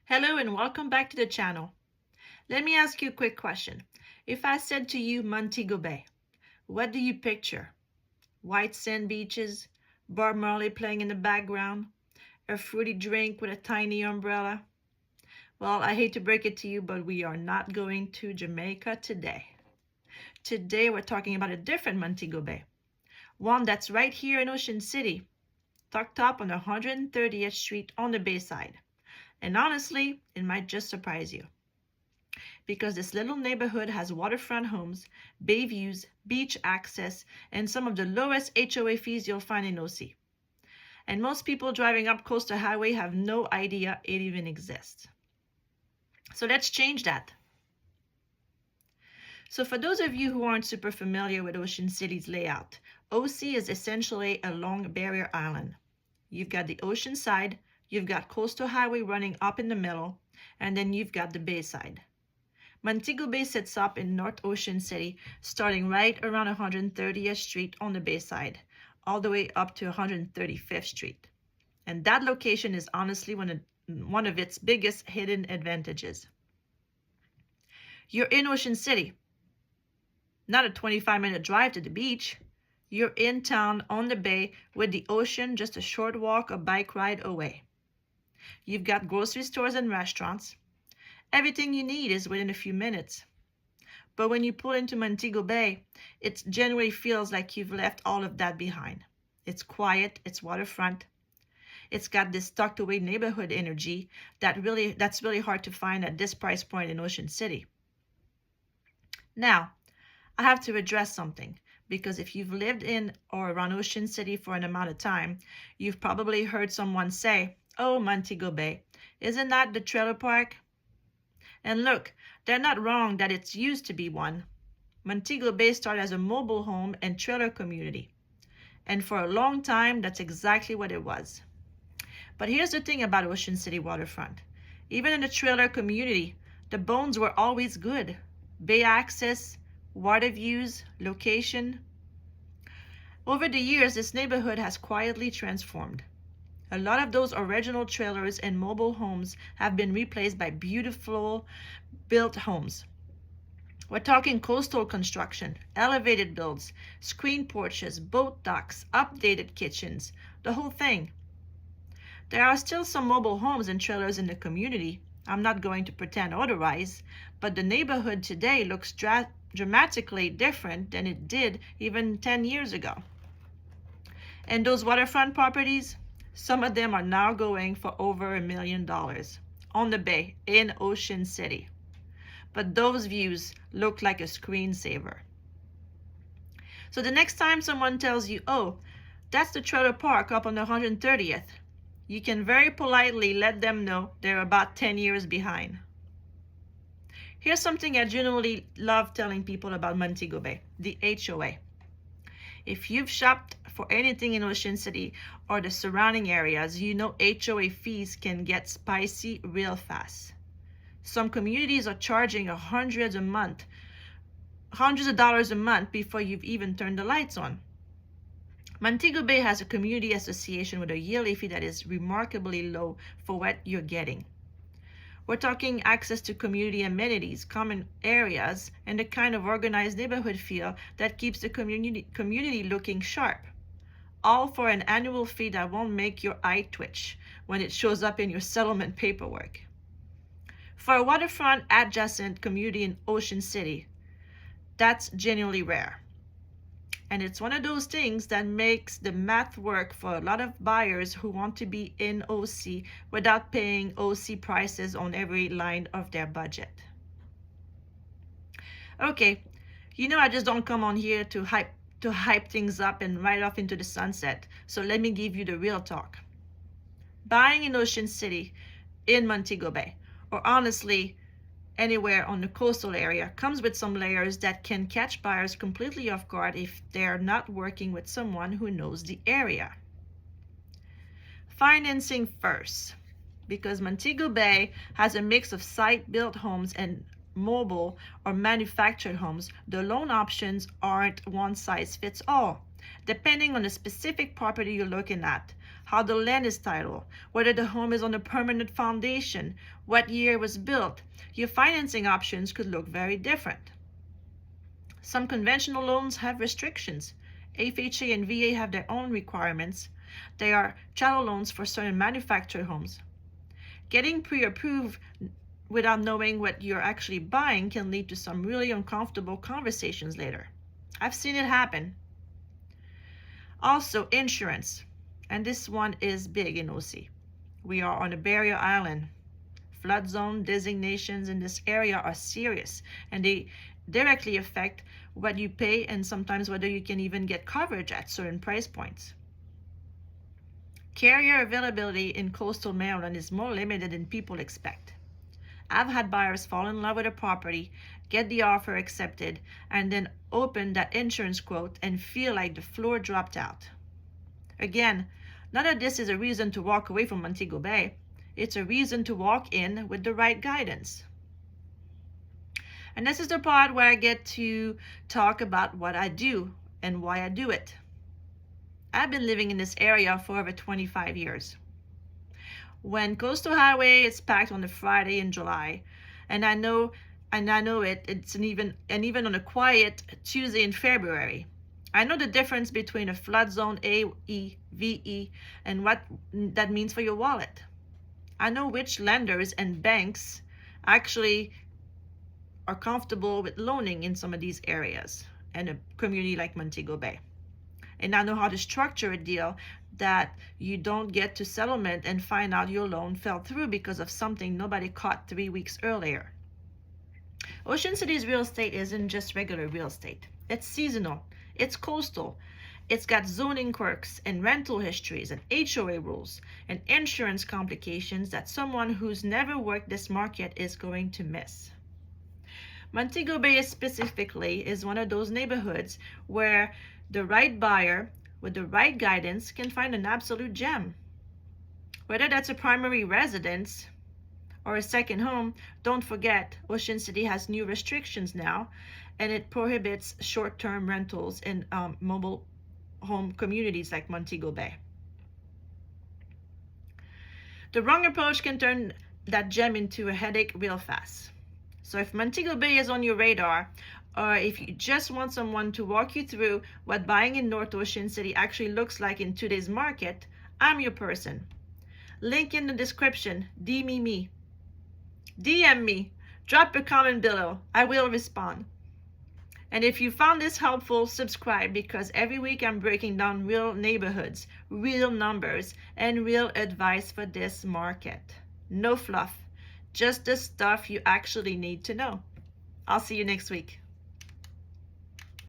Hello and welcome back to the channel. Let me ask you a quick question. If I said to you Montego Bay, what do you picture? White sand beaches, Bob Marley playing in the background, a fruity drink with a tiny umbrella? Well, I hate to break it to you, but we are not going to Jamaica today. Today we're talking about a different Montego Bay, one that's right here in Ocean City, tucked up on 130th Street on the Bayside. And honestly, it might just surprise you, because this little neighborhood has waterfront homes, bay views, beach access, and some of the lowest HOA fees you'll find in OC. And most people driving up Coastal Highway have no idea it even exists. So let's change that. So for those of you who aren't super familiar with Ocean City's layout, OC is essentially a long barrier island. You've got the ocean side, you've got Coastal Highway running up in the middle, and then you've got the Bayside. Montego Bay sits up in North Ocean City, starting right around 130th Street on the Bayside, all the way up to 135th Street. And that location is honestly one of its biggest hidden advantages. You're in Ocean City, not a 25-minute drive to the beach. You're in town on the bay with the ocean just a short walk or bike ride away. You've got grocery stores and restaurants. Everything you need is within a few minutes. But when you pull into Montego Bay, it generally feels like you've left all of that behind. It's quiet, it's waterfront. It's got this tucked away neighborhood energy that's really hard to find at this price point in Ocean City. Now, I have to address something, because if you've lived in or around Ocean City for an amount of time, you've probably heard someone say, "Oh, Montego Bay, isn't that the trailer park?" And look, they're not wrong that it's used to be one. Montego Bay started as a mobile home and trailer community. And for a long time, that's exactly what it was. But here's the thing about Ocean City waterfront. Even in the trailer community, the bones were always good. Bay access, water views, location. Over the years, this neighborhood has quietly transformed. A lot of those original trailers and mobile homes have been replaced by beautiful built homes. We're talking coastal construction, elevated builds, screen porches, boat docks, updated kitchens, the whole thing. There are still some mobile homes and trailers in the community. I'm not going to pretend otherwise, but the neighborhood today looks dramatically different than it did even 10 years ago. And those waterfront properties, some of them are now going for over $1 million on the bay in Ocean City. But those views look like a screensaver. So the next time someone tells you, "Oh, that's the trailer park up on the 130th, you can very politely let them know they're about 10 years behind. Here's something I genuinely love telling people about Montego Bay, the HOA. If you've shopped for anything in Ocean City or the surrounding areas, you know HOA fees can get spicy real fast. Some communities are charging hundreds of dollars a month before you've even turned the lights on. Montego Bay has a community association with a yearly fee that is remarkably low for what you're getting. We're talking access to community amenities, common areas, and the kind of organized neighborhood feel that keeps the community looking sharp. All for an annual fee that won't make your eye twitch when it shows up in your settlement paperwork. For a waterfront adjacent community in Ocean City, that's genuinely rare. And it's one of those things that makes the math work for a lot of buyers who want to be in OC without paying OC prices on every line of their budget. Okay, I just don't come on here to hype things up and ride off into the sunset. So let me give you the real talk. Buying in Ocean City, in Montego Bay, or honestly, anywhere on the coastal area, comes with some layers that can catch buyers completely off guard if they're not working with someone who knows the area. Financing first, because Montego Bay has a mix of site-built homes and mobile or manufactured homes. The loan options aren't one size fits all, depending on the specific property you're looking at. how the land is titled, whether the home is on a permanent foundation, what year it was built. Your financing options could look very different. Some conventional loans have restrictions. FHA and VA have their own requirements. They are chattel loans for certain manufactured homes. Getting pre-approved without knowing what you're actually buying can lead to some really uncomfortable conversations later. I've seen it happen. Also, insurance. And this one is big in OC. We are on a barrier island. Flood zone designations in this area are serious, and they directly affect what you pay and sometimes whether you can even get coverage at certain price points. Carrier availability in coastal Maryland is more limited than people expect. I've had buyers fall in love with a property, get the offer accepted, and then open that insurance quote and feel like the floor dropped out. Again, none of this is a reason to walk away from Montego Bay. It's a reason to walk in with the right guidance. And this is the part where I get to talk about what I do and why I do it. I've been living in this area for over 25 years. When Coastal Highway is packed on a Friday in July, and I know it's even on a quiet Tuesday in February, I know the difference between a flood zone AE, VE, and what that means for your wallet. I know which lenders and banks actually are comfortable with loaning in some of these areas and a community like Montego Bay. And I know how to structure a deal that you don't get to settlement and find out your loan fell through because of something nobody caught 3 weeks earlier. Ocean City's real estate isn't just regular real estate. It's seasonal, it's coastal, it's got zoning quirks and rental histories and HOA rules and insurance complications that someone who's never worked this market is going to miss. Montego Bay specifically is one of those neighborhoods where the right buyer with the right guidance can find an absolute gem. Whether that's a primary residence or a second home, don't forget Ocean City has new restrictions now, and it prohibits short-term rentals in mobile home communities like Montego Bay. The wrong approach can turn that gem into a headache real fast. So if Montego Bay is on your radar, or if you just want someone to walk you through what buying in North Ocean City actually looks like in today's market, I'm your person. Link in the description. DM me. Drop a comment below. I will respond. And if you found this helpful, subscribe, because every week I'm breaking down real neighborhoods, real numbers, and real advice for this market. No fluff, just the stuff you actually need to know. I'll see you next week.